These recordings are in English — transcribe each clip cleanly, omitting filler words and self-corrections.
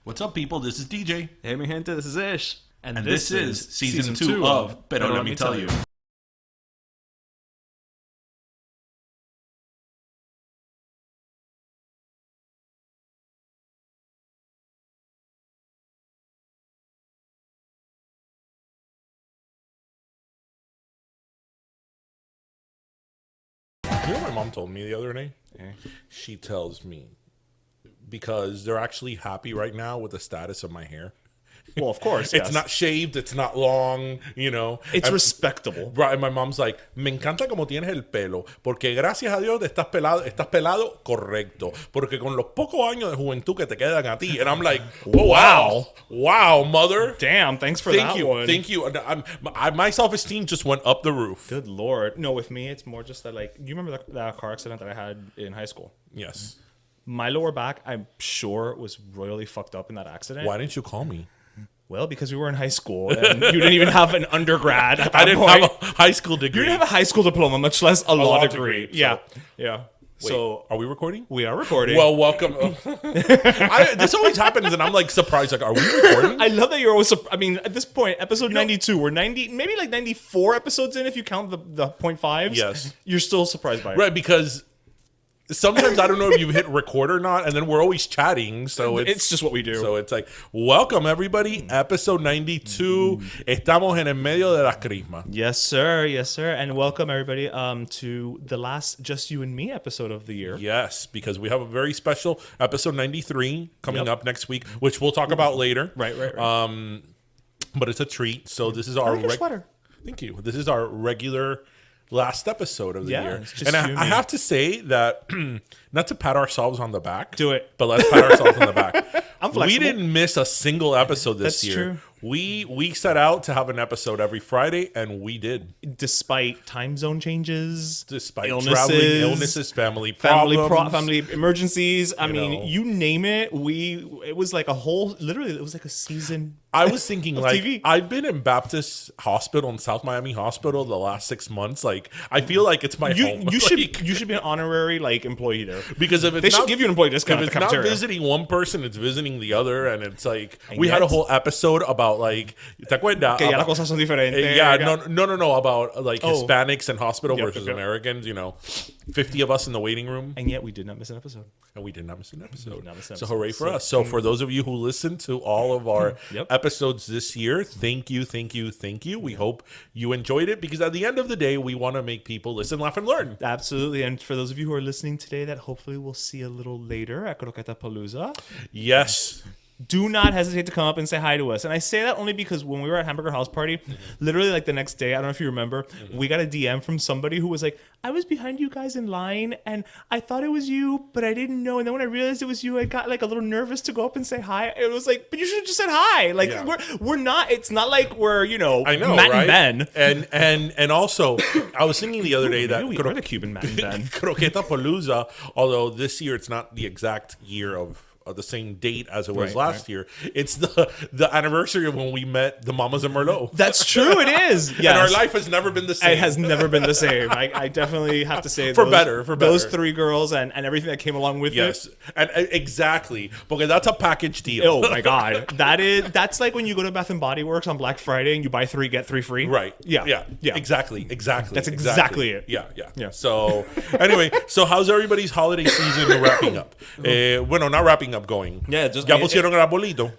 What's up, people? This is DJ. Hey, mi gente, this is Ish. And this is season 2 of Pero Let Me Tell You. You know what my mom told me the other day? She tells me, because they're actually happy right now with the status of my hair. Well, of course, It's not shaved, it's not long, you know. It's respectable. Right, and my mom's like, me encanta como tienes el pelo, porque gracias a Dios estás pelado correcto, porque con los pocos años de juventud que te quedan a ti. And I'm like, oh, wow, mother. Damn, thanks for Thank that you, one. thank you. My self-esteem just went up the roof. Good Lord. No, with me, it's more just that, like, you remember that car accident that I had in high school? Yes. My lower back, I'm sure, was royally fucked up in that accident. Why didn't you call me? Well, because we were in high school, and you didn't even have an undergrad at that I didn't point. have a high scholl degree. You didn't have a high school diploma, much less a law degree. So- Yeah. Wait, So, are we recording? we are recording. Well, welcome. This always happens, and I'm like surprised. Like, are we recording? I love that you're always. I mean, at this point, episode 92, we're 90, maybe like 94 episodes in if you count the 0.5s. Yes. You're still surprised by it. Right, because sometimes I don't know if you've hit record or not, and then we're always chatting. So It's just what we do. So it's like, welcome everybody, episode 92. Estamos en el medio de la crisma. Yes, sir. Yes, sir. And welcome everybody to the last Just You and Me episode of the year. Yes, because we have a very special episode 93 coming Yep. up next week, which we'll talk about later. Right. But it's a treat. So this is our I like your sweater. Thank you. This is our regular last episode of the year. it's just And you and I me. have to say that, not to pat ourselves on the back. Do it. But let's pat ourselves on the back. I'm We flexible. didn't miss a single episode this That's year. true. We set out to have an episode every Friday, and we did. Despite time zone changes, Despite illnesses, traveling, illnesses, family problems. family emergencies. I mean, know. you name it. It was like a whole. Literally, it was like a season. I was thinking, like, TV. I've been in Baptist Hospital in South Miami Hospital the last 6 months. Like, I feel like it's my home. You Like, should be an honorary employee there. because if it's They should not, give you an employee discount if at the it's not cafeteria. visiting one person, it's visiting the other, and it's like And we had a yet- whole episode about like ¿te acuerdas? Que ya las About- cosas son diferentes. yeah, no, about like Oh. Hispanics and hospital Yep, versus yep. Americans. 50 of us in the waiting room, And yet we did not miss an episode. and we did not miss an episode. not miss an So episode. hooray for So- us! So for those of you who listened to all of our Yep. episodes this year, thank you. We hope you enjoyed it, because at the end of the day, we want to make people listen, laugh, and learn. Absolutely. And for those of you who are listening today that hopefully we'll see a little later at Croquetapalooza, Yes. do not hesitate to come up and say hi to us. And I say that only because when we were at Hamburger House Party, literally like the next day, I don't know if you remember, we got a DM from somebody who was like, I was behind you guys in line and I thought it was you, but I didn't know. And then when I realized it was you, I got like a little nervous to go up and say hi. It was like, but you should have just said hi. Like Yeah. we're not, it's not like we're, I know, Matt right? and Ben. And also, I was thinking the other day that Maybe we are the Cuban Matt and Ben. Croquetapalooza, although this year it's not the exact year of the same date as it was Right, last year, it's the anniversary of when we met the Mamas and Merlot. That's true. It is. Yes. And our life has never been the same. It has never been the same. I definitely have to say For better. Those three girls and everything that came along with Yes, it. and exactly, because that's a package deal. Oh my god, that's like when you go to Bath and Body Works on Black Friday and you buy 3 get 3 free. Right. Yeah. Exactly. That's exactly it. Yeah. So anyway, so how's everybody's holiday season wrapping up? Bueno, not wrapping up, going. Yeah, just- ya pusieron el arbolito.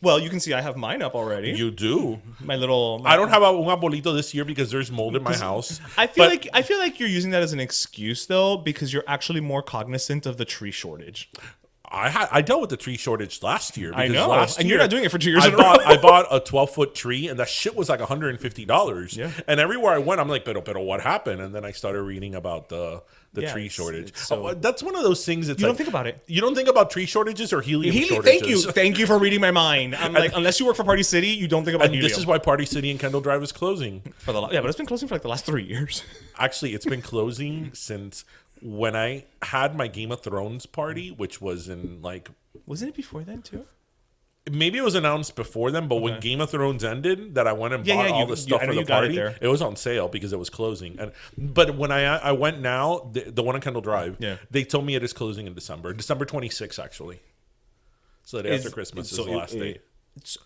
Well, you can see I have mine up already. You do. My little. I don't have un arbolito this year because there's mold in my house. I feel like you're using that as an excuse though, because you're actually more cognizant of the tree shortage. I dealt with the tree shortage last year. I because know, last and year, you're not doing it for 2 years I in a row. bought a 12-foot tree, and that shit was like $150. Yeah. And everywhere I went, I'm like, pero what happened? And then I started reading about the Yeah, tree it's- shortage. it's so- That's one of those things. It's You like, don't think about it. You don't think about tree shortages or helium shortages. Thank you for reading my mind. I'm like, unless you work for Party City, you don't think about And helium. this is why Party City and Kendall Drive is closing. but it's been closing for like the last 3 years. Actually, it's been closing since when I had my Game of Thrones party, which was in like... Wasn't it before then too? Maybe it was announced before then, but when Game of Thrones ended, that I went and bought all the stuff I know for the you got it party. there. It was on sale because it was closing. But when I went now, the one on Kendall Drive, Yeah. they told me it is closing in December 26th, actually. So the day after Christmas is the last day.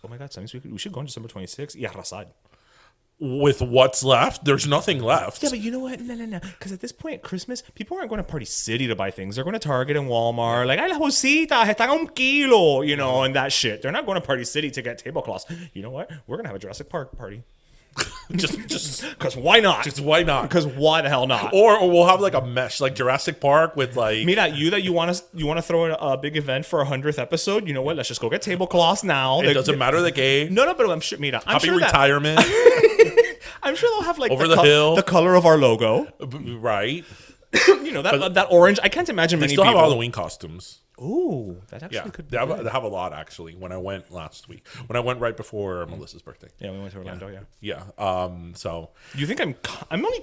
Oh my God, Samis, we should go on December 26th. Yeah, Rasad. With what's left, there's nothing left. Yeah, but you know what? No. Because at this point, Christmas, people aren't going to Party City to buy things. They're going to Target and Walmart. Like, ay, las bolsitas, están un kilo, you know, and that shit. They're not going to Party City to get tablecloths. You know what? We're going to have a Jurassic Park party. just because why not? Just why not? Because why the hell not? Or we'll have like a mesh, like Jurassic Park with like. Mira, you want to throw in a big event for 100th episode? You know what? Let's just go get tablecloths now. It doesn't matter the gay. No, but I'm sure. Mira, I'm happy sure retirement. I'm sure they'll have like over the hill, the color of our logo, right? You know that orange. I can't imagine many people people have Halloween costumes. Ooh, that actually could be they have a lot, actually. When I went last week. When I went right before Melissa's birthday. Yeah, we went to Orlando, Yeah. So... You think I'm only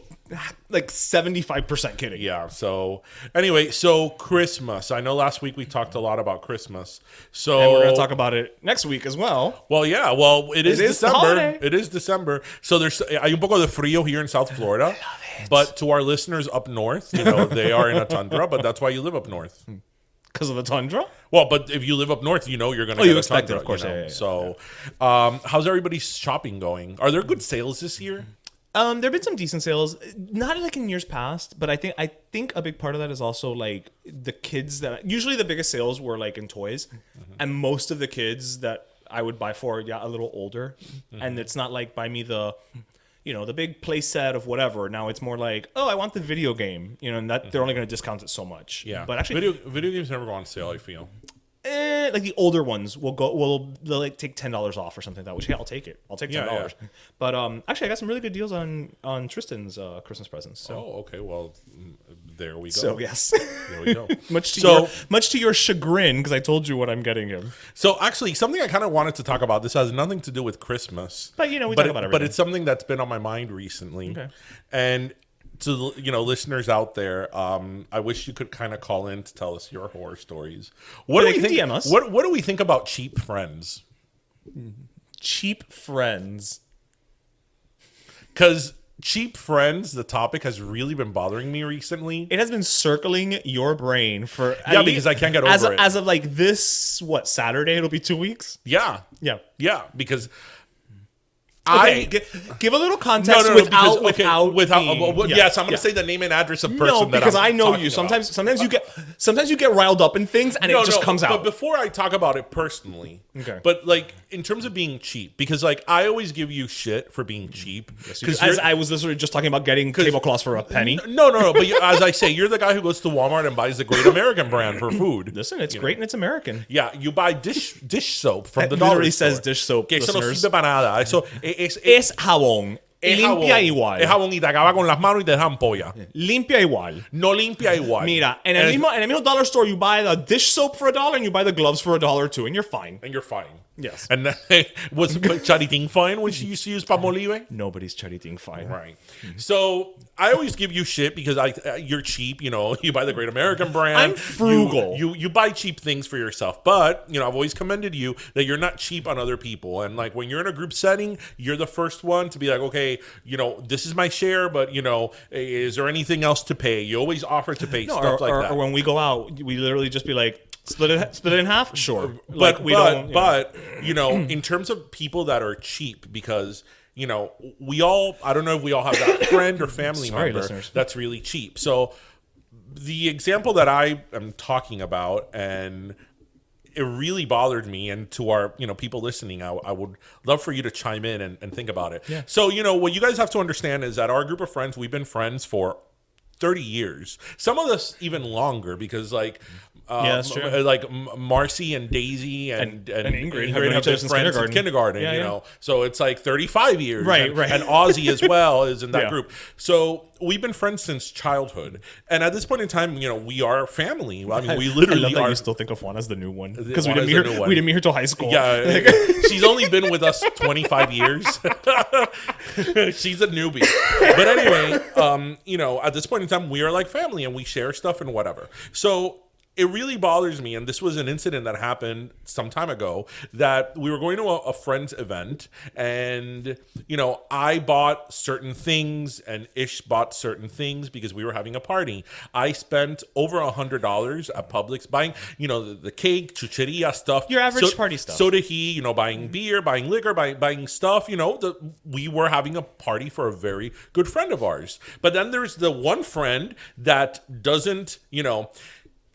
like 75% kidding. Yeah, so... Anyway, so Christmas. I know last week we talked a lot about Christmas. So... And we're going to talk about it next week as well. Well, yeah. Well, it is December. Holiday. It is December. So there's... Hay un poco de frío here in South Florida. I love it. But to our listeners up north, you know, they are in a tundra, but that's why you live up north. Because of the tundra? Well, but if you live up north, you know you're going to get you a expect tundra, it, of course. You know? Yeah. So, how's everybody's shopping going? Are there good sales this year? There have been some decent sales, not like in years past, but I think a big part of that is also like the kids that usually the biggest sales were like in toys, and most of the kids that I would buy for a little older, and it's not like buy me the big play set of whatever. Now it's more like, oh, I want the video game, and that they're only going to discount it so much. Yeah, but actually, video games never go on sale. I feel. Like the older ones they'll like take $10 off or something like that. Which I'll take it. I'll take $10. Yeah. But actually, I got some really good deals on Tristan's Christmas presents. So. Oh, okay. Well, there we go. So yes, there we go. much to your chagrin, because I told you what I'm getting him. So actually, something I kind of wanted to talk about. This has nothing to do with Christmas, but we talk about everything. But it's something that's been on my mind recently. Okay. And to listeners out there, I wish you could kind of call in to tell us your horror stories. What do we think? DM us. What do we think about cheap friends? Cheap friends. Because cheap friends, the topic has really been bothering me recently. It has been circling your brain for because I can't get over it. As of like this, Saturday? It'll be 2 weeks. Yeah, because. Okay, give a little context without. Yes, I'm going to say the name and address of person. No, because I know you. About. Sometimes you get riled up in things, and it just comes out. But before I talk about it personally, okay. But like in terms of being cheap, because like I always give you shit for being cheap. Because I was literally just talking about getting tablecloths for a penny. No. But as I say, you're the guy who goes to Walmart and buys the Great American brand for food. Listen, it's great and it's American. Yeah, you buy dish soap from the dollar store. Literally says dish soap. Que eso no sirve para nada. Eso es jabón. Limpia igual. Es jabón y te acaba con las manos y te deja ampolla. Limpia igual. No limpia igual. Mira, en el mismo dollar store, you buy the dish soap for $1 and you buy the gloves for $1 too, and you're fine. Yes. And was Charitín fine when she used to use Palmolive? Nobody's Charitín fine. Right. So I always give you shit because you're cheap. You buy the Great American brand. I'm frugal. You buy cheap things for yourself. But, I've always commended you that you're not cheap on other people. And like when you're in a group setting, you're the first one to be like, okay, this is my share, but, is there anything else to pay? You always offer to pay stuff like that. Or when we go out, we literally just be like, split it in half? Sure. But in terms of people that are cheap, because we all, I don't know if we all have that friend or family member listeners. That's really cheap. So the example that I am talking about, and it really bothered me, and to our people listening, I would love for you to chime in and think about it. Yeah. So what you guys have to understand is that our group of friends, we've been friends for 30 years. Some of us even longer, because like that's true. Like Marcy and Daisy and Ingrid have been friends since kindergarten. So it's like 35 years. Right. And Ozzy as well is in that group. So we've been friends since childhood. And at this point in time, we are family. I mean, we literally I love that are. You still think of Juan as the new one, because we didn't meet her till high school. Yeah, she's only been with us 25 years. She's a newbie. But anyway, at this point in time, we are like family and we share stuff and whatever. So it really bothers me, and this was an incident that happened some time ago, that we were going to a friend's event, and, I bought certain things, and Ish bought certain things because we were having a party. I spent over $100 at Publix buying, the cake, chucheria stuff. Your average party stuff. So did he, buying beer, buying liquor, buying stuff, we were having a party for a very good friend of ours. But then there's the one friend that doesn't,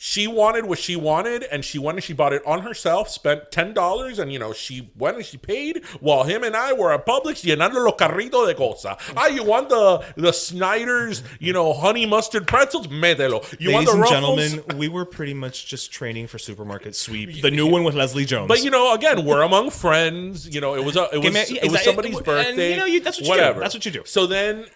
she wanted what she wanted, and she went and she bought it on herself, spent $10, and, she went and she paid, while him and I were at Publix llenando los carritos de cosas. You want the Snyder's, honey mustard pretzels? Mételo. You Ladies want the and Ruffles? gentlemen, we were pretty much just training for Supermarket Sweep, the new one with Leslie Jones. But, again, we're among friends. It was somebody's birthday. And, that's what you whatever. do. That's what you do. So then,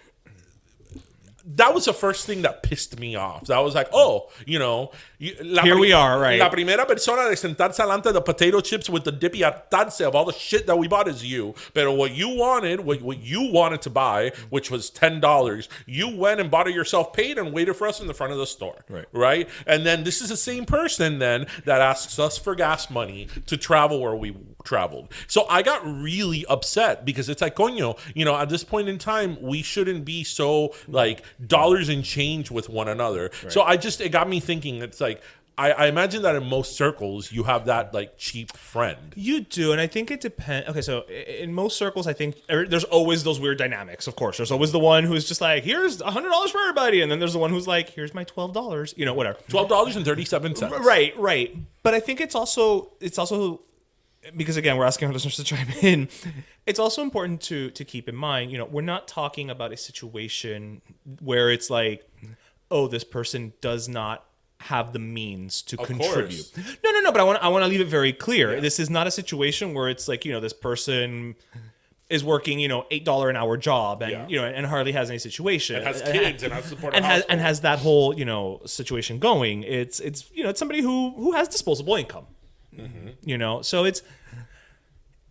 that was the first thing that pissed me off. I was like, here we are, right? La primera persona de sentarse alante the potato chips with the dippy hartarse of all the shit that we bought is you. Pero what you wanted to buy, which was $10, you went and bought it yourself, paid, and waited for us in the front of the store. Right? And then this is the same person then that asks us for gas money to travel where we traveled. So I got really upset because it's like, coño, at this point in time, we shouldn't be so like dollars and change with one another. Right. So it got me thinking. It's like, I imagine that in most circles you have that like cheap friend. You do, and I think it depends. Okay, so in most circles, I think there's always those weird dynamics. Of course, there's always the one who's just like, "Here's $100 for everybody," and then there's the one who's like, "Here's my $12." Whatever. $12.37. Right. But I think it's also because again, we're asking our listeners to chime in. It's also important to keep in mind, we're not talking about a situation where it's like, oh, this person does not have the means to contribute. No. But I want to leave it very clear. Yeah. This is not a situation where it's like, this person is working, $8 an hour job and, and hardly has any situation. And has kids and has support and has that whole, situation going. It's it's somebody who has disposable income. Mm-hmm. So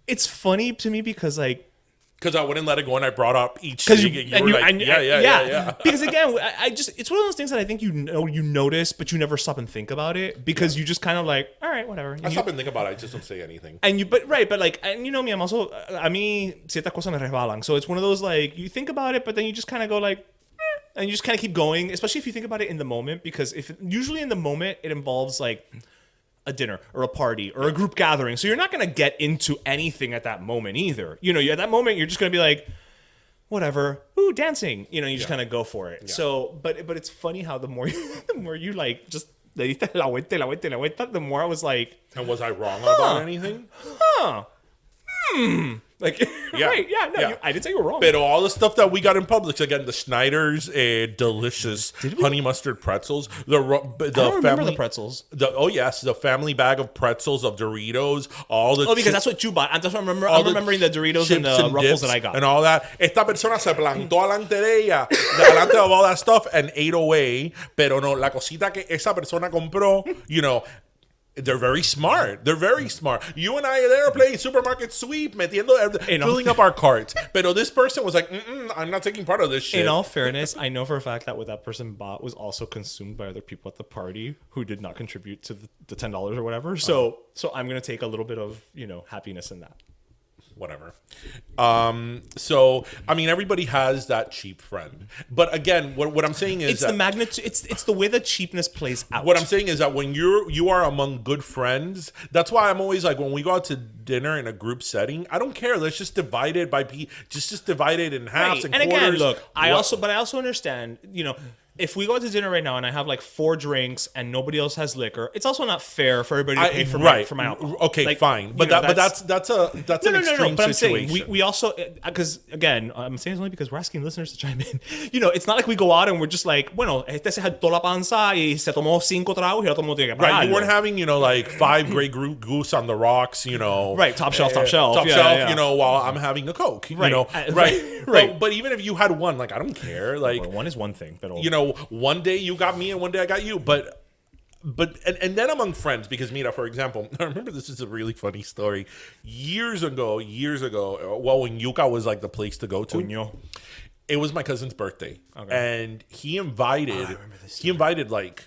it's funny to me because like, because I wouldn't let it go, and I brought up each thing, and you were like, yeah. Because again, it's one of those things that I think you notice, but you never stop and think about it because you just kind of like, all right, whatever. I stop and think about it. I just don't say anything. But like, and me, I'm also, a mí ciertas cosas me resbalan. So it's one of those like you think about it, but then you just kind of go like, and you just kind of keep going, especially if you think about it in the moment, because usually in the moment it involves like a dinner or a party or a group gathering. So you're not going to get into anything at that moment either. At that moment, you're just going to be like, whatever. Ooh, dancing. You just kind of go for it. Yeah. So, but it's funny how the more you like just le diste la vuelta, the more I was like. And was I wrong about anything? Like, right, yeah, no, I didn't say you were wrong. But all the stuff that we got in Publix, again, the Snyder's delicious honey mustard pretzels, I don't remember the pretzels. The family bag of pretzels of Doritos, all the because that's what you bought. I'm remembering the Doritos and the Ruffles that I got. And all that. Esta persona se plantó alante de ella, delante of all that stuff, and ate away. Pero no, la cosita que esa persona compró, they're very smart. You and I are there playing Supermarket Sweep, filling up our carts. But this person was like, I'm not taking part of this shit. In all fairness, I know for a fact that what that person bought was also consumed by other people at the party who did not contribute to the $10 or whatever. So I'm going to take a little bit of, happiness in that. Whatever. So I mean, everybody has that cheap friend, but again, what I'm saying is the magnitude. It's the way the cheapness plays out. What I'm saying is that when you are among good friends, that's why I'm always like, when we go out to dinner in a group setting, I don't care. Let's just divide it by just divide it in halves and quarters. Again, look, I also understand. If we go out to dinner right now and I have like 4 drinks and nobody else has liquor, it's also not fair for everybody to pay for my alcohol. Okay, fine, but that's an extreme But I'm situation. saying we also, because again, I'm saying this only because we're asking listeners to chime in. It's not like we go out and we're just like, bueno, este se jaltó la panza y se tomó 5 tragos y el otro mundo tiene que pagar. Right, you weren't having like 5 Grey Goose on the rocks, Right, top shelf, while I'm having a Coke, right. But even if you had one, like I don't care, like one is one thing, but one day you got me and one day I got you, but and then among friends, because Mira, for example, I remember this is a really funny story. Years ago, well, when Yucca was like the place to go to, it was my cousin's birthday, and he invited like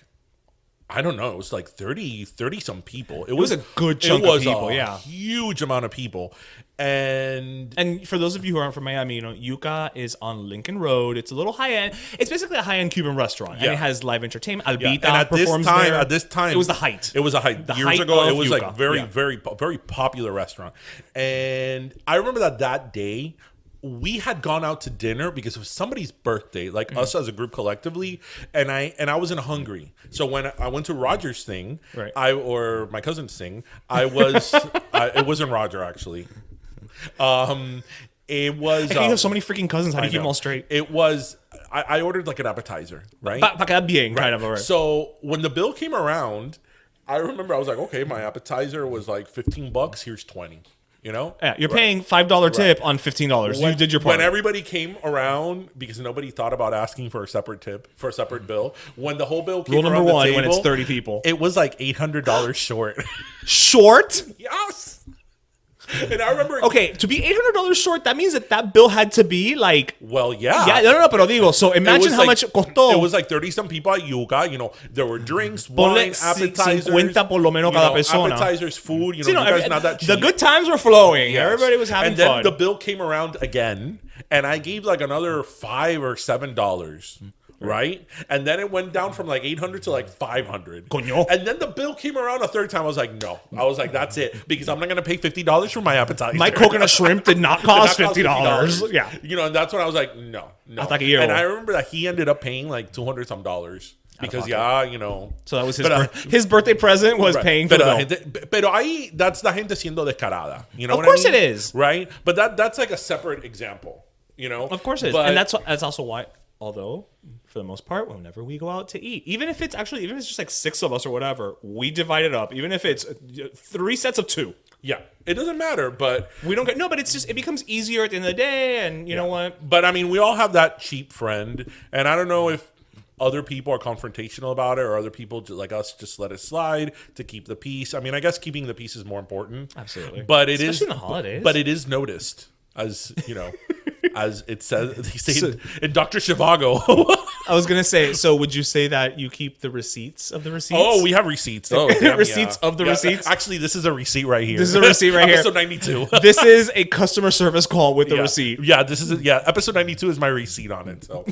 I don't know. It was like 30 some people. It was a good chunk of people, yeah. Huge amount of people. And for those of you who aren't from Miami, Yucca is on Lincoln Road. It's a little high end. It's basically a high end Cuban restaurant, and it has live entertainment. Albita performs there. At this time, it was the height. It was a height. Years ago, it was like very popular restaurant. And I remember that day, we had gone out to dinner because it was somebody's birthday, like us as a group collectively, and I wasn't hungry. So when I went to Roger's thing, or my cousin's thing, it wasn't Roger actually. It was. You have so many freaking cousins. How do you keep them all straight? It was. I ordered like an appetizer, right? Pa quedar bien, kind of. Right. So when the bill came around, I remember I was like, okay, my appetizer was like $15. Here's 20. You know? Yeah, you're paying $5 tip on $15. You did your part. When everybody came around, because nobody thought about asking for a separate tip, for a separate bill, when the whole bill came Rule number around one, the table, when it's 30 people. it was like $800 short. Short? Yes! And I remember... Okay, to be $800 short, that means that bill had to be like... Well, yeah. Yeah, no, pero digo, so imagine how much costó. It was like 30-some people at Yucca. There were drinks, wine, appetizers. 50 por lo menos cada persona. Appetizers, food. Yuca's not that cheap. The good times were flowing. Yes. Everybody was having fun. And then the bill came around again, and I gave like another $5 or $7. Right? And then it went down from like 800 to like 500. Coño. And then the bill came around a third time. I was like, no. I was like, that's it. Because I'm not going to pay $50 for my appetizer. My coconut shrimp did not cost $50. Yeah. And that's when I was like, no. And I remember that he ended up paying like $200-some. Because, So that was his birthday present was paying for the bill. Pero ahí, that's la gente siendo descarada. You know of course it is. Right? But that's like a separate example. Of course it is. And that's also why, although... For the most part, whenever we go out to eat, even if it's just like 6 of us or whatever, we divide it up. Even if it's 3 sets of 2. Yeah, it doesn't matter, but we don't get but it's just it becomes easier at the end of the day, and you know what? But I mean, we all have that cheap friend, and I don't know if other people are confrontational about it, or other people like us just let it slide to keep the peace. I mean, I guess keeping the peace is more important. Absolutely, but especially in the holidays. But it is noticed, as you know. As it says, they say in Dr. Zhivago. I was gonna say. So, would you say that you keep the receipts of the receipts? Oh, we have receipts. Oh, damn, receipts of the receipts. Actually, this is a receipt right here. This is a receipt right here. Episode 92. This is a customer service call with the receipt. Yeah, this is episode 92 is my receipt on it. So,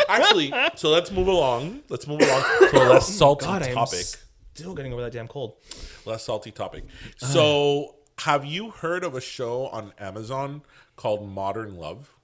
actually, let's move along. Let's move along to a less salty topic. Still getting over that damn cold. Less salty topic. So, have you heard of a show on Amazon called Modern Love?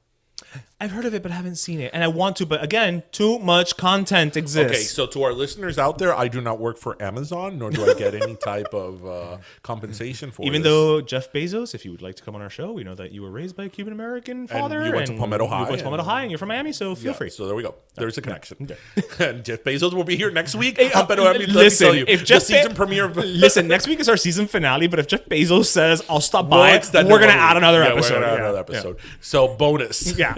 I've heard of it, but I haven't seen it. And I want to, but again, too much content exists. Okay, so to our listeners out there, I do not work for Amazon, nor do I get any type of compensation for Even though Jeff Bezos, if you would like to come on our show, we know that you were raised by a Cuban-American father. And you went to Palmetto High. You went to Palmetto High, and you're from Miami, so feel free. So there we go. There's a connection. And Jeff Bezos will be here next week. Listen, if Jeff season premiere... Listen, next week is our season finale, but if Jeff Bezos says, I'll stop by, we're going to add another episode. So bonus. Yeah.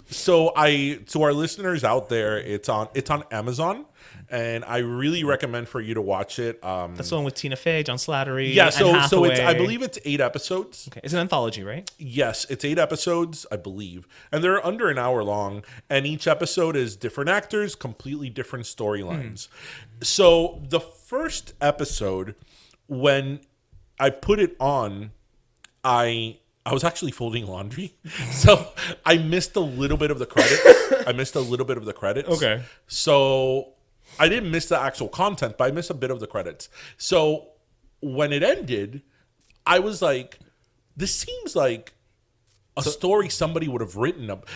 So to our listeners out there, it's on Amazon, and I really recommend for you to watch it. That's the one with Tina Fey, John Slattery. Yeah, so it's I believe it's 8 episodes. Okay, it's an anthology, right? Yes, it's 8 episodes, I believe, and they're under an hour long, and each episode is different actors, completely different storylines. So the first episode, when I put it on, I was actually folding laundry, so I missed a little bit of the credits. Okay. So I didn't miss the actual content, but I missed a bit of the credits. So when it ended, I was like, this seems like a story somebody would have written up.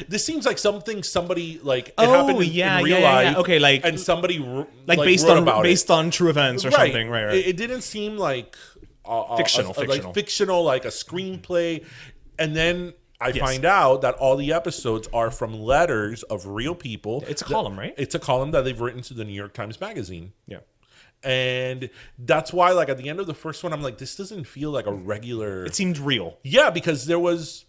This seems like something somebody it happened in real life. Okay, and somebody based on true events or something. Right. It didn't seem like fictional, like a screenplay. And then I find out that all the episodes are from letters of real people. It's a column, right? It's a column that they've written to the New York Times Magazine. Yeah. And that's why, at the end of the first one, I'm like, this doesn't feel like a regular... It seemed real. Yeah, because there was...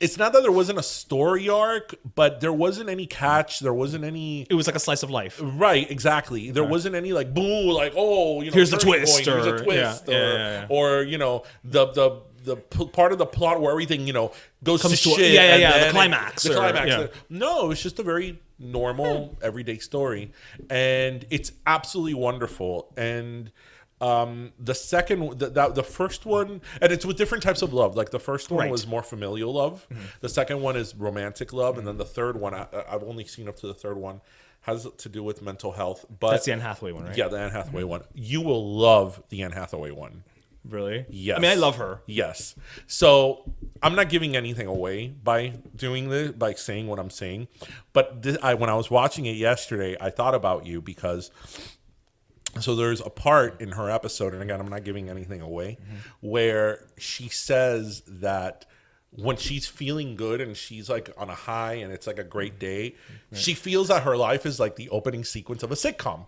It's not that there wasn't a story arc, but there wasn't any catch. There wasn't any... It was like a slice of life. Right, exactly. There wasn't any boo, here's the twist. Here's a twist. Or the part of the plot where everything, goes to shit. The climax. The climax. No, it was just a very normal, everyday story. And it's absolutely wonderful. And the first one, and it's with different types of love. Like the first one was more familial love. The second one is romantic love. And then the third one, I've only seen up to the third one, has to do with mental health. But that's the Anne Hathaway one, right? Yeah, the Anne Hathaway one. You will love the Anne Hathaway one. Really? Yes. I mean, I love her. Yes. So I'm not giving anything away by doing this, by saying what I'm saying. But when I was watching it yesterday, I thought about you because so there's a part in her episode, and again, I'm not giving anything away, where she says that when she's feeling good and she's like on a high and it's like a great day, she feels that her life is like the opening sequence of a sitcom.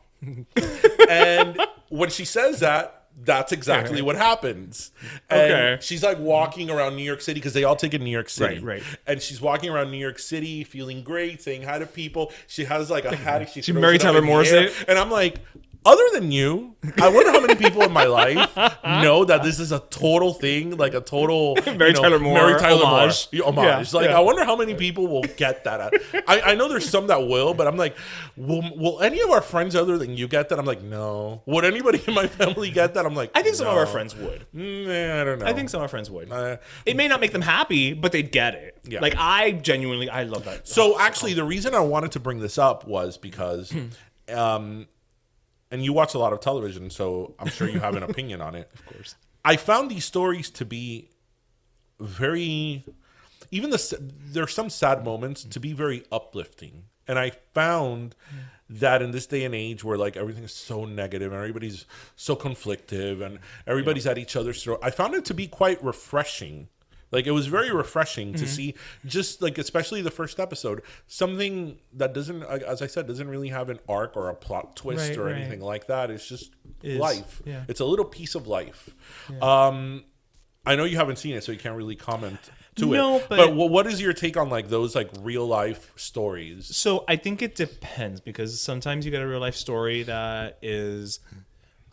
And when she says that, that's exactly what happens. And she's like walking around New York City because they all take in New York City. Right. And she's walking around New York City feeling great, saying hi to people. She has like a hat. She Mary Tyler Morris it. And I'm like, other than you, I wonder how many people in my life know that this is a total thing, like a total Mary Tyler Moore homage. Homage. I wonder how many people will get that. I know there's some that will, but I'm like, will any of our friends other than you get that? I'm like, no. Would anybody in my family get that? I'm like, I think some of our friends would. I don't know. I think some of our friends would. It may not make them happy, but they'd get it. Yeah. Like I love that. So actually, the reason I wanted to bring this up was because. And you watch a lot of television, so I'm sure you have an opinion on it. Of course. I found these stories to be very, there's some sad moments to be very uplifting. And I found that in this day and age where like everything is so negative and everybody's so conflictive and everybody's at each other's throat, I found it to be quite refreshing. Like, it was very refreshing to see, just like, especially the first episode, something that doesn't, as I said, doesn't really have an arc or a plot twist or anything like that. It's just life. Yeah. It's a little piece of life. Yeah. I know you haven't seen it, so you can't really comment to it. But what is your take on like those like real life stories? So I think it depends, because sometimes you get a real life story that is...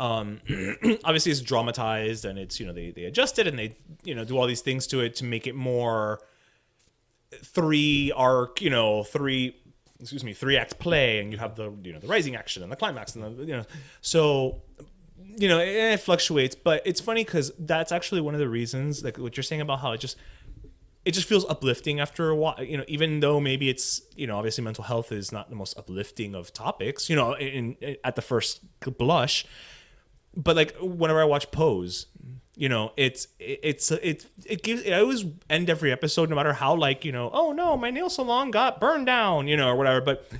obviously it's dramatized and it's, they adjust it and they, do all these things to it to make it more three act play, and you have the, the rising action and the climax and the, so, it fluctuates. But it's funny because that's actually one of the reasons, like what you're saying about how it just feels uplifting after a while, even though maybe it's, obviously mental health is not the most uplifting of topics, at the first blush. But like whenever I watch Pose, it always end every episode, no matter how like, oh no, my nail salon got burned down, or whatever. But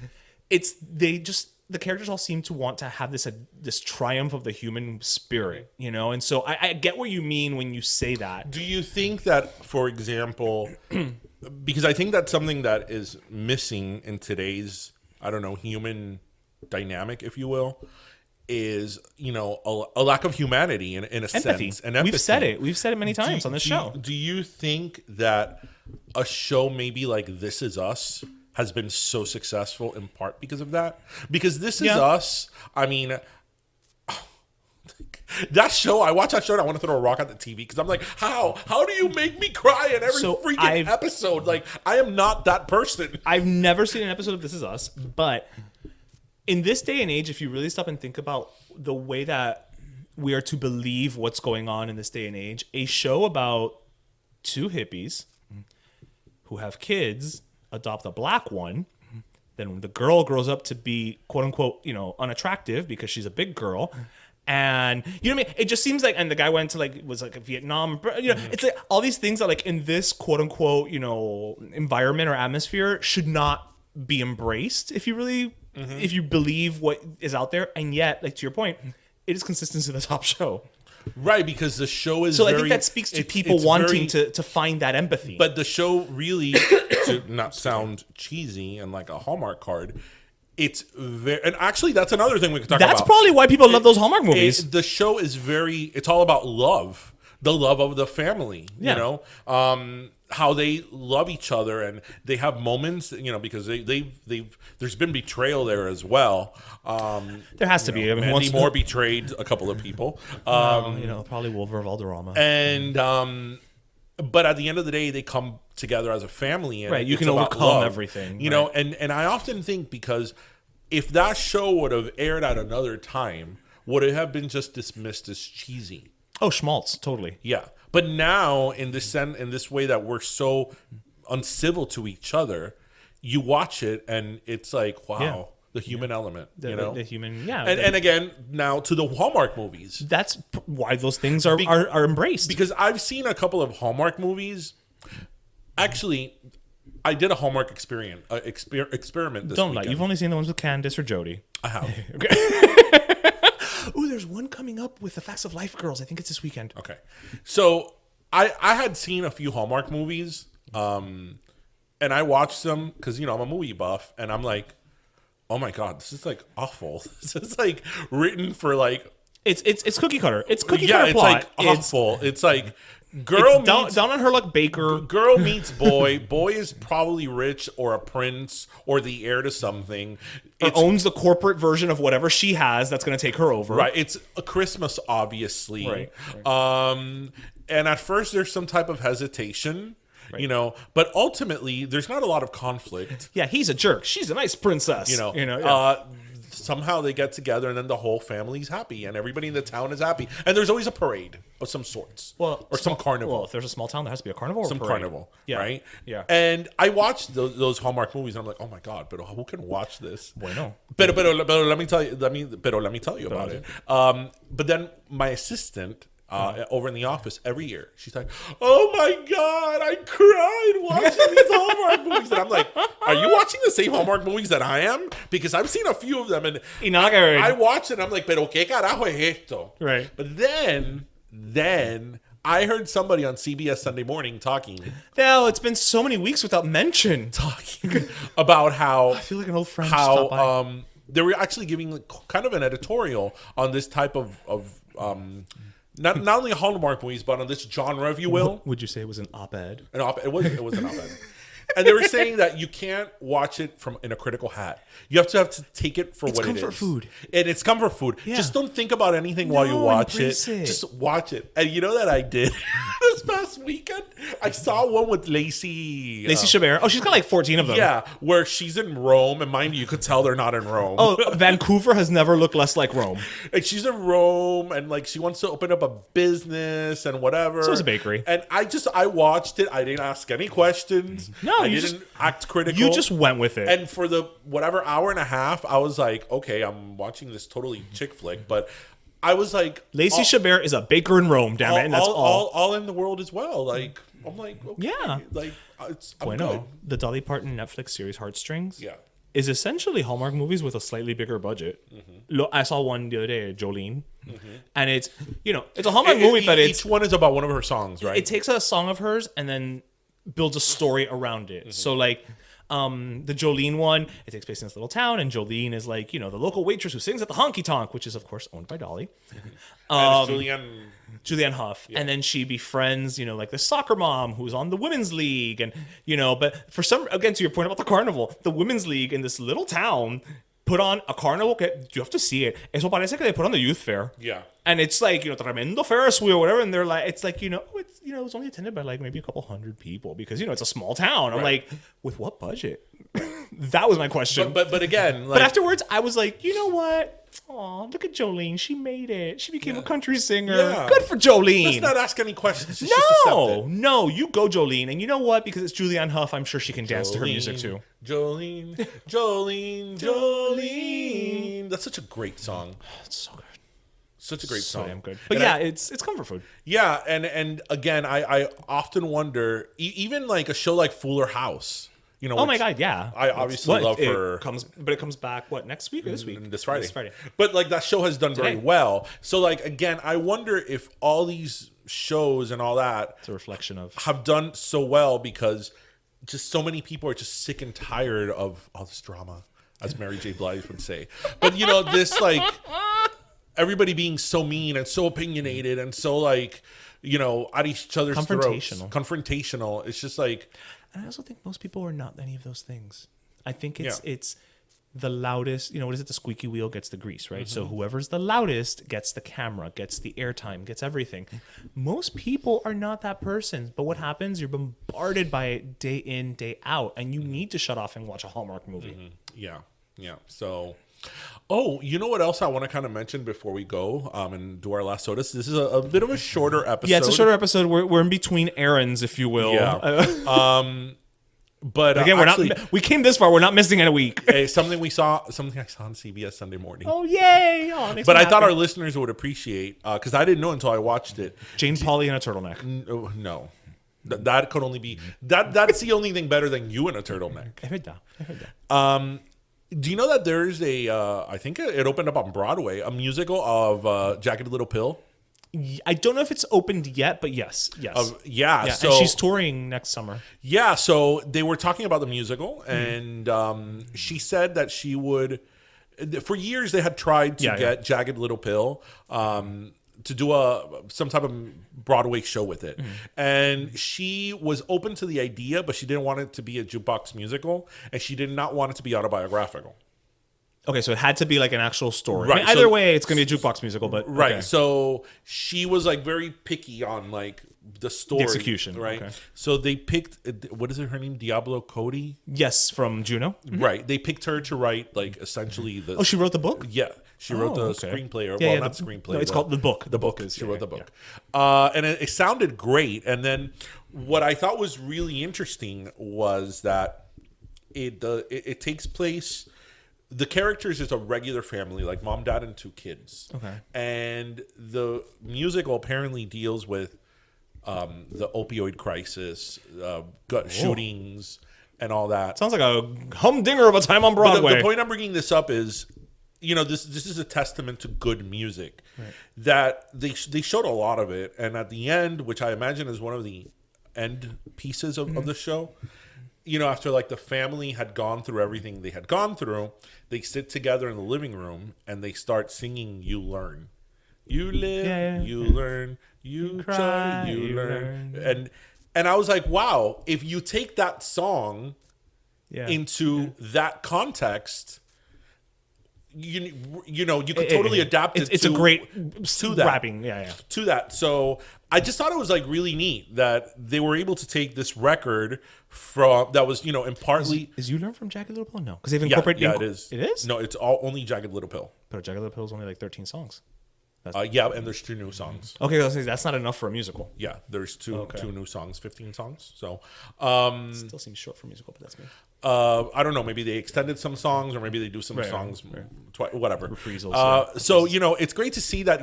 the characters all seem to want to have this triumph of the human spirit, and so I get what you mean when you say that. Do you think that, for example, because I think that's something that is missing in today's, I don't know, human dynamic, if you will, is, a lack of humanity in a empathy. sense. And empathy. We've said it many times on this show. Do you think that a show maybe like This Is Us has been so successful in part because of that? Because This Is Us, I mean, that show, I watch that show and I want to throw a rock at the TV because I'm like, how do you make me cry in every freaking episode? Like, I am not that person. I've never seen an episode of This Is Us, but in this day and age, if you really stop and think about the way that we are to believe what's going on in this day and age, a show about two hippies who have kids adopt a black one, then the girl grows up to be quote unquote, unattractive because she's a big girl. And you know what I mean? It just seems like, and the guy went to was like a Vietnam, it's like all these things that like in this quote unquote, environment or atmosphere should not be embraced if you really, if you believe what is out there. And yet, like to your point, it is consistent to the top show. Right, because the show is I think that speaks to people wanting to find that empathy. But the show really, to not sound cheesy and like a Hallmark card, it's very... And actually, that's another thing we could talk about. That's probably why people love those Hallmark movies. The show is it's all about love. The love of the family, how they love each other, and they have moments, because there's been betrayal there as well. There has to be. I mean, Mandy Moore betrayed a couple of people. Probably Wolver Valderrama. And but at the end of the day, they come together as a family. And Right, you it's can about overcome love, everything, You know, and I often think because if that show would have aired at another time, would it have been just dismissed as cheesy? Oh, schmaltz, totally. Yeah. But now, in this way that we're so uncivil to each other, you watch it and it's like, wow, the human element, The, you know? the human, yeah. And again, now to the Hallmark movies. That's why those things are embraced. Because I've seen a couple of Hallmark movies. Actually, I did a Hallmark experiment this Don't lie. weekend. You've only seen the ones with Candace or Jody. I have. Ooh, there's one coming up with the Facts of Life girls. I think it's this weekend. Okay. So I had seen a few Hallmark movies, and I watched them because, I'm a movie buff, and I'm like, oh my God, this is like awful. This is like written for like... It's cookie cutter. It's cookie cutter it's plot. like awful. It's like girl meets... down on her luck baker. Girl meets boy. Boy is probably rich or a prince or the heir to something. It owns the corporate version of whatever she has that's going to take her over. Right. It's a Christmas, obviously. Right. And at first there's some type of hesitation, Right. But ultimately there's not a lot of conflict. Yeah, he's a jerk. She's a nice princess. Somehow they get together and then the whole family's happy and everybody in the town is happy. And there's always a parade of some sorts. Or some carnival. Well, if there's a small town, there has to be a carnival or Some parade. carnival, Yeah. right? Yeah. And I watched those Hallmark movies and I'm like, oh my God, but who can watch this? Bueno. Pero let me tell you about it. But then my assistant over in the office every year, she's like, oh my God, I cried watching these Hallmark movies. And I'm like, are you watching the same Hallmark movies that I am? Because I've seen a few of them and I watch it and I'm like, pero qué carajo es esto? Right. But then I heard somebody on CBS Sunday Morning talking It's been so many weeks without mention. about how I feel like an old friend. Stopped by. They were actually giving kind of an editorial on this type of not only Hallmark movies, but on this genre, if you will. Would you say it was an op-ed? It was an op-ed. And they were saying that you can't watch it in a critical hat. You have to take it for what it is. It's comfort food. And it's comfort food. Yeah. Just don't think about anything while you watch it. Just watch it. And you know that I did this past weekend? I saw one with Lacey Chabert. Oh, she's got like 14 of them. Yeah, where she's in Rome, and mind you could tell they're not in Rome. Oh, Vancouver has never looked less like Rome. And she's in Rome, and like she wants to open up a business and whatever. So is a bakery. And I watched it. I didn't ask any questions. No, I didn't act critical. You just went with it. And for the whatever hour and a half, I was like, okay, I'm watching this totally chick flick, but I was like, Lacey Chabert is a baker in Rome, damn it, and that's all in the world as well. Like, I'm like, okay, Yeah. like I'm good. The Dolly Parton Netflix series Heartstrings. Yeah. Is essentially Hallmark movies with a slightly bigger budget. I saw one the other day, Jolene, and it's it's a Hallmark movie, but each one is about one of her songs, right? It takes a song of hers and then builds a story around it. So like the Jolene one, it takes place in this little town, and Jolene is like, the local waitress who sings at the honky tonk, which is of course owned by Dolly. And Julianne Hough. Yeah. And then she befriends, like the soccer mom who's on the women's league. And, but for again, to your point about the carnival, the women's league in this little town put on a carnival. You have to see it. Eso parece que they put on the youth fair. Yeah. And it's like, tremendo Ferris wheel or whatever. And they're like, it's like, it's, it was only attended by like maybe a couple hundred people because, it's a small town. I'm like, with what budget? That was my question. But again, but afterwards I was like, you know what? Aw, look at Jolene. She made it. She became a country singer. Yeah. Good for Jolene. Let's not ask any questions. No, you go, Jolene. And you know what? Because it's Julianne Hough, I'm sure she can dance to her music too. Jolene. That's such a great song. It's so good. Such a great song. Damn good. But and it's comfort food. Yeah, and again, I often wonder, even like a show like Fuller House. Oh my God, yeah. I obviously love her. It comes back, next week or this week? This Friday. But like that show has done very well. So like, again, I wonder if all these shows and all that. It's a reflection of. Have done so well because just so many people are just sick and tired of all this drama, as Mary J. Blige would say. But this like, everybody being so mean and so opinionated and so like, at each other's throats. Confrontational. It's just like. And I also think most people are not any of those things. I think it's the loudest, what is it? The squeaky wheel gets the grease, right? So whoever's the loudest gets the camera, gets the airtime, gets everything. Most people are not that person. But what happens? You're bombarded by it day in, day out. And you need to shut off and watch a Hallmark movie. Yeah. So, you know what else I want to kind of mention before we go and do our last sodas? This is a bit of a shorter episode. Yeah, it's a shorter episode. We're in between errands, if you will. Yeah. But again, we came this far. We're not missing it a week. something I saw on CBS Sunday morning. Oh, yay. But I thought our listeners would appreciate, because I didn't know until I watched it. Jane Pauley in a turtleneck. No. That could only be... That's the only thing better than you in a turtleneck. I heard that. Do you know that there's I think it opened up on Broadway, a musical of Jagged Little Pill? I don't know if it's opened yet, but yes. Yeah. So and she's touring next summer. Yeah, so they were talking about the musical, and she said that she would. For years, they had tried to get Jagged Little Pill to do some type of Broadway show with it, and she was open to the idea, but she didn't want it to be a jukebox musical, and she did not want it to be autobiographical. Okay, so it had to be like an actual story. Right. Either way, it's going to be a jukebox musical, but... Right. Okay. So she was like very picky on like the story. The execution. Right. Okay. So they picked, what is her name? Diablo Cody? Yes, from Juno. Right. They picked her to write like essentially the... Oh, she wrote the book? Yeah. She wrote the screenplay. Not the screenplay. No, it's called The Book. The book. She wrote the book. Yeah. And it sounded great. And then what I thought was really interesting was that it takes place... The characters is a regular family, like mom, dad, and 2 kids. Okay. And the musical apparently deals with the opioid crisis, shootings, and all that. Sounds like a humdinger of a time on Broadway. But the point I'm bringing this up is, this is a testament to good music. Right. That they showed a lot of it, and at the end, which I imagine is one of the end pieces of the show. After like the family had gone through everything they had gone through, they sit together in the living room and they start singing "You Learn." You live, you learn, you try, you learn. And I was like, wow, if you take that song into that context, you could totally adapt it. It's to, a great to that rapping, to that. So I just thought it was like really neat that they were able to take this record from that was in partly. Is You Learn from Jagged Little Pill? No, because they've incorporated. Yeah, it is. It is. No, it's only Jagged Little Pill. But Jagged Little Pill is only like 13 songs. And there's 2 new songs. Okay, that's not enough for a musical. Yeah, there's two new songs, 15 songs. So still seems short for a musical, but that's me. I don't know. Maybe they extended some songs, or maybe they do some songs, whatever. Reprisals. So it's great to see that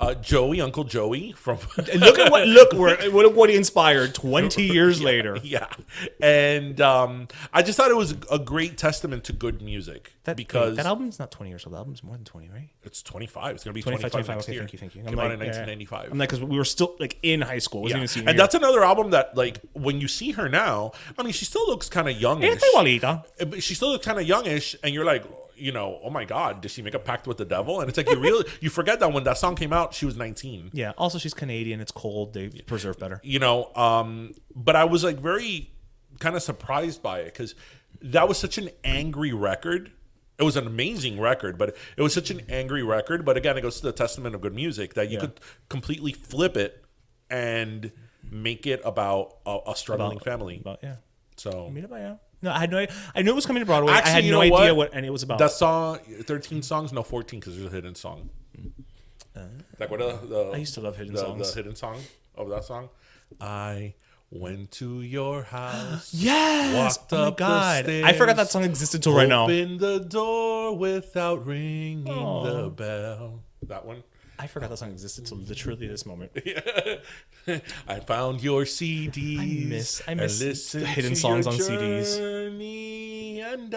Uncle Joey from look what he inspired 20 years later. Yeah, and I just thought it was a great testament to good music because that album's not 20 years old. The album's more than 20, right? It's 25. It's gonna be 25 next year. Thank you. Came out in 1995. I'm like, because we were still like in high school. And that's another album that like when you see her now, I mean, she still looks kind of youngish. She still looks kind of youngish, and you're like, oh my God, did she make a pact with the devil? And it's like you forget that when that song came out, she was 19. Yeah. Also, she's Canadian. It's cold. They preserve better. But I was like very kind of surprised by it because that was such an angry record. It was an amazing record, but it was such an angry record. But again, it goes to the testament of good music that you could completely flip it and make it about a struggling family. So. No, I had no idea. I knew it was coming to Broadway. Actually, I had no idea what and it was about. That song, 13 songs? No, 14 because there's a hidden song. I used to love hidden songs. The hidden song of that song. I went to your house. Yes! Walked up the stairs. I forgot that song existed till right now. Opened the door without ringing the bell. That one. I forgot that song existed till literally this moment. I found your CDs. I miss the hidden songs on CDs. And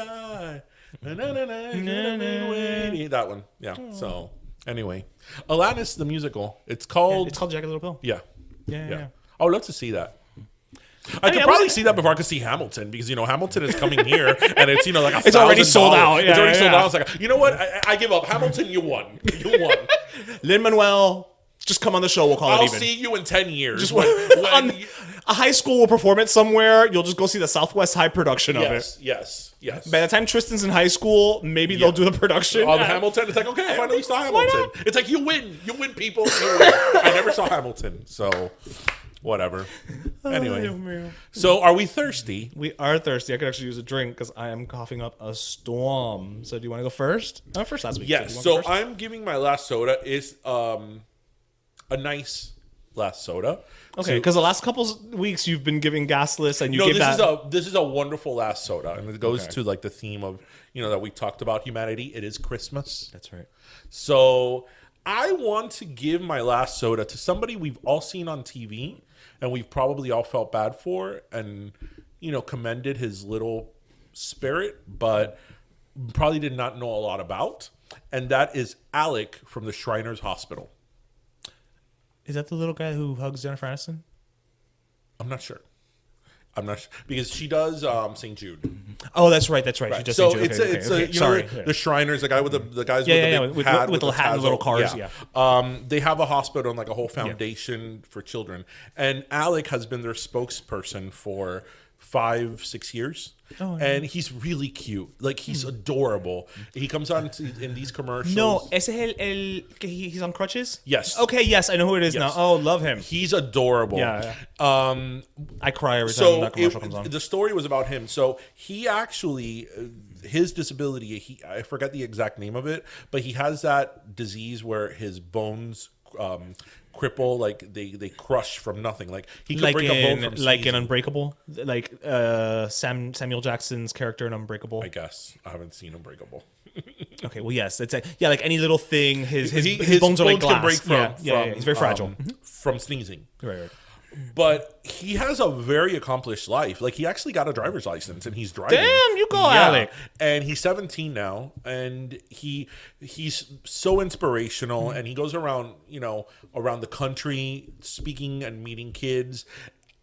that one. Yeah. So anyway, Alanis the musical. It's called Jagged Little Pill. Yeah. Yeah. I would love to see that. I could probably see that before I could see Hamilton because Hamilton is coming here and it's like it's already sold out. It's already sold out. It's like you know what? I give up. Hamilton, you won. Lin-Manuel, just come on the show. We'll call it even. I'll see you in 10 years. On a high school will perform it somewhere. You'll just go see the Southwest High production of it. Yes. By the time Tristan's in high school, maybe they'll do the production. Of Hamilton, it's like, okay, I finally saw Hamilton. It's like, you win, people. You win. I never saw Hamilton, so whatever. Anyway, so are we thirsty? We are thirsty. I could actually use a drink because I am coughing up a storm. So do you want to go first? I went first last week. Yes. So I'm giving my last soda is a nice last soda. Okay, because the last couple weeks you've been giving gasless, and this is a wonderful last soda, and it goes to like the theme of that we talked about humanity. It is Christmas. That's right. So I want to give my last soda to somebody we've all seen on TV, and we've probably all felt bad for, and commended his little spirit, but probably did not know a lot about, and that is Alec from the Shriners Hospital. Is that the little guy who hugs Jennifer Aniston? I'm not sure because she does St. Jude. Oh, that's right. She does so St. Jude. It's Sorry. The Shriners, the guy with the guys with the hat and the little cars. Yeah. They have a hospital and like a whole foundation for children, and Alec has been their spokesperson for 5-6 years. Oh, and he's really cute. Like, he's adorable. He comes on in these commercials. No, ese es he's on crutches? Yes. Okay, yes, I know who it is now. Oh, love him. He's adorable. Yeah. I cry every time that commercial comes on. The story was about him. So he actually, his disability, I forget the exact name of it, but he has that disease where his bones cripple, like they crush from nothing. Like he could break a bone from sneezing. Like in Unbreakable, like Samuel Jackson's character in Unbreakable. I guess I haven't seen Unbreakable. Okay, well, yes, it's like any little thing. His bones are like glass. Can break from, yeah, he's very fragile from sneezing. Right. But he has a very accomplished life. Like, he actually got a driver's license and he's driving. Damn, you go, Alec. And he's 17 now, and he's so inspirational, and he goes around, around the country speaking and meeting kids.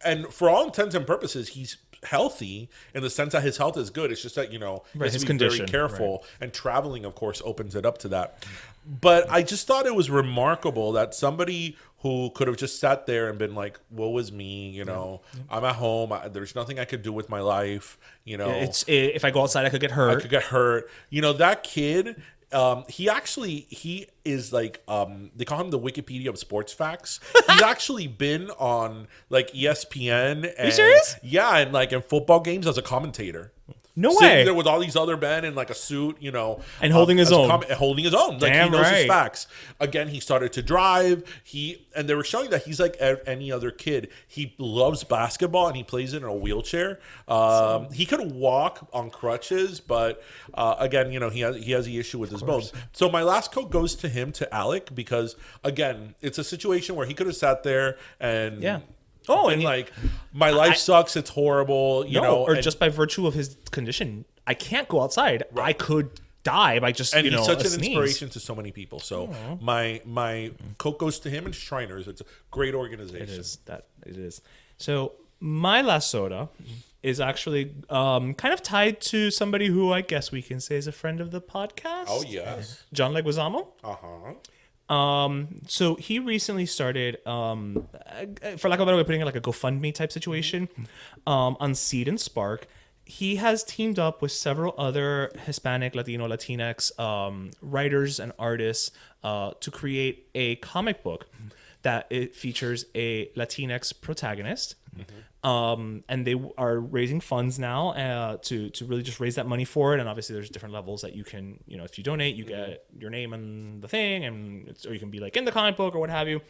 And for all intents and purposes, he's healthy in the sense that his health is good. It's just that, he has to be very careful. Right. And traveling, of course, opens it up to that. But I just thought it was remarkable that somebody who could have just sat there and been like, woe is me, I'm at home. There's nothing I could do with my life. If I go outside, I could get hurt. That kid, he is like, they call him the Wikipedia of sports facts. He's actually been on like ESPN. And, are you serious? Yeah, and like in football games as a commentator. No Sitting way. there with all these other men in like a suit, and holding his own. Holding his own. Like, Damn, he knows right. his facts. Again, he started to drive. And they were showing that he's like any other kid. He loves basketball and he plays it in a wheelchair. He could walk on crutches, but again, he has the issue with his bones. So my last quote goes to him, to Alec, because again, it's a situation where he could have sat there and and like, my life sucks. It's horrible. Or just by virtue of his condition, I can't go outside. Right. I could die by just he's such an sneeze. Inspiration to so many people. So my coat goes to him and Shriners. It's a great organization. It is. So my last soda is actually kind of tied to somebody who I guess we can say is a friend of the podcast. Oh yes, John Leguizamo. So he recently started, for lack of a better way of putting it, like a GoFundMe type situation on Seed and Spark. He has teamed up with several other Hispanic, Latino, Latinx writers and artists to create a comic book that it features a Latinx protagonist. And they are raising funds now to really just raise that money for it. And obviously there's different levels that you can, if you donate, you get your name on the thing, or you can be like in the comic book or what have you.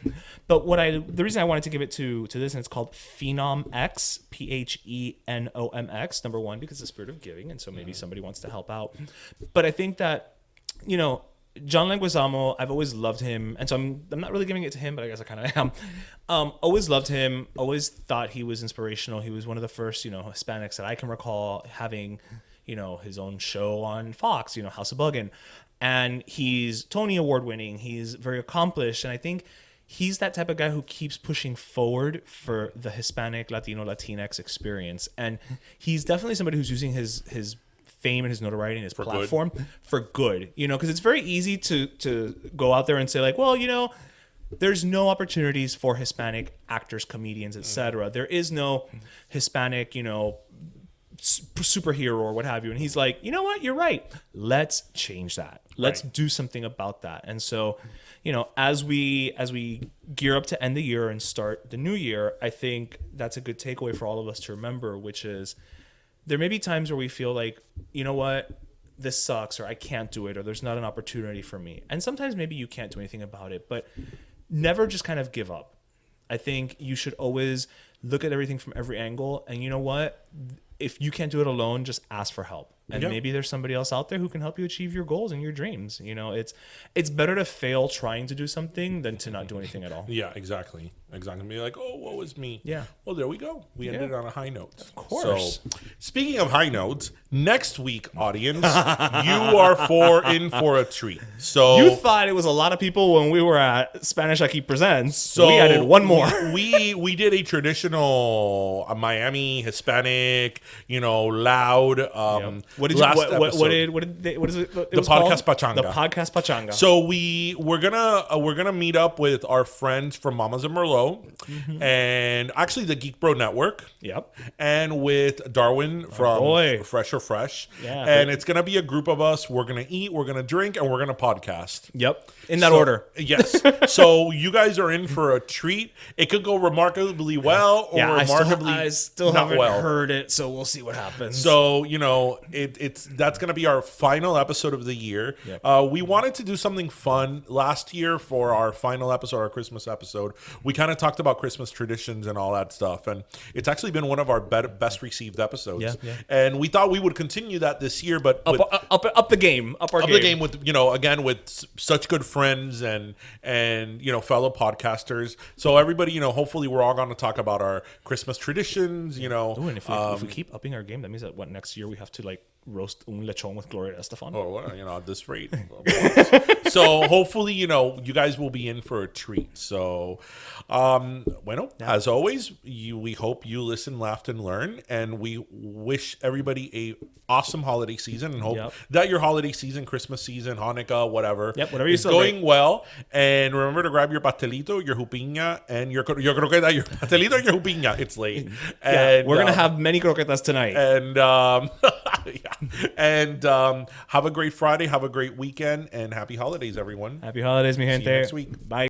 But the reason I wanted to give it to this, and it's called Phenom X, PHENOMX, number one, because it's the spirit of giving. And so maybe somebody wants to help out. But I think that, John Leguizamo, I've always loved him, and so I'm not really giving it to him, but I guess I kind of am. Always loved him. Always thought he was inspirational. He was one of the first, Hispanics that I can recall having, his own show on Fox, House of Buggin', and he's Tony Award winning. He's very accomplished, and I think he's that type of guy who keeps pushing forward for the Hispanic, Latino, Latinx experience, and he's definitely somebody who's using his fame and his notoriety and his platform for good, because it's very easy to go out there and say like, well, there's no opportunities for Hispanic actors, comedians, etc. There is no Hispanic, superhero or what have you. And he's like, you know what? You're right. Let's change that. Let's do something about that. And so, as we gear up to end the year and start the new year, I think that's a good takeaway for all of us to remember, which is there may be times where we feel like, you know what? This sucks, or I can't do it, or there's not an opportunity for me. And sometimes maybe you can't do anything about it, but never just kind of give up. I think you should always look at everything from every angle. And you know what? If you can't do it alone, just ask for help. And maybe there's somebody else out there who can help you achieve your goals and your dreams. It's better to fail trying to do something than to not do anything at all. Yeah, exactly. Be like, oh, what was me? Yeah. Well, there we go. We ended on a high note. Of course. So, speaking of high notes, next week, audience, you are in for a treat. So you thought it was a lot of people when we were at Spanish Aquí Presents. So we added one more. we did a traditional Miami Hispanic, loud. What is it? What is it? The Podcast Pachanga. The Podcast Pachanga. So we're gonna meet up with our friends from Mamas and Merlot, and actually the Geek Bro Network. Yep. And with Darwin from Fresh or Fresh. Yeah. And it's gonna be a group of us. We're gonna eat, we're gonna drink, and we're gonna podcast. Yep. In that order. Yes. So you guys are in for a treat. It could go remarkably well or remarkably I still not haven't well. heard it, so we'll see what happens. So, that's going to be our final episode of the year. Yep. We wanted to do something fun last year for our final episode, our Christmas episode. We kind of talked about Christmas traditions and all that stuff. And it's actually been one of our best received episodes. Yeah. And we thought we would continue that this year, but up the game. Up the game with, again, with such good friends and fellow podcasters. So everybody, hopefully we're all going to talk about our Christmas traditions, Ooh, and if we keep upping our game, that means that next year we have to roast un lechon with Gloria Estefan. Or at this rate. So hopefully, you guys will be in for a treat. So, as always, we hope you listen, laughed, and learn, and we wish everybody a awesome holiday season, and hope that your holiday season, Christmas season, Hanukkah, whatever, whatever you is going well. And remember to grab your pastelito, your jupiña, and your croqueta, your pastelito, and your jupiña. It's late. And we're gonna have many croquetas tonight. And have a great Friday, have a great weekend, and happy holidays, everyone. Happy holidays, mi gente. See you next week. Bye.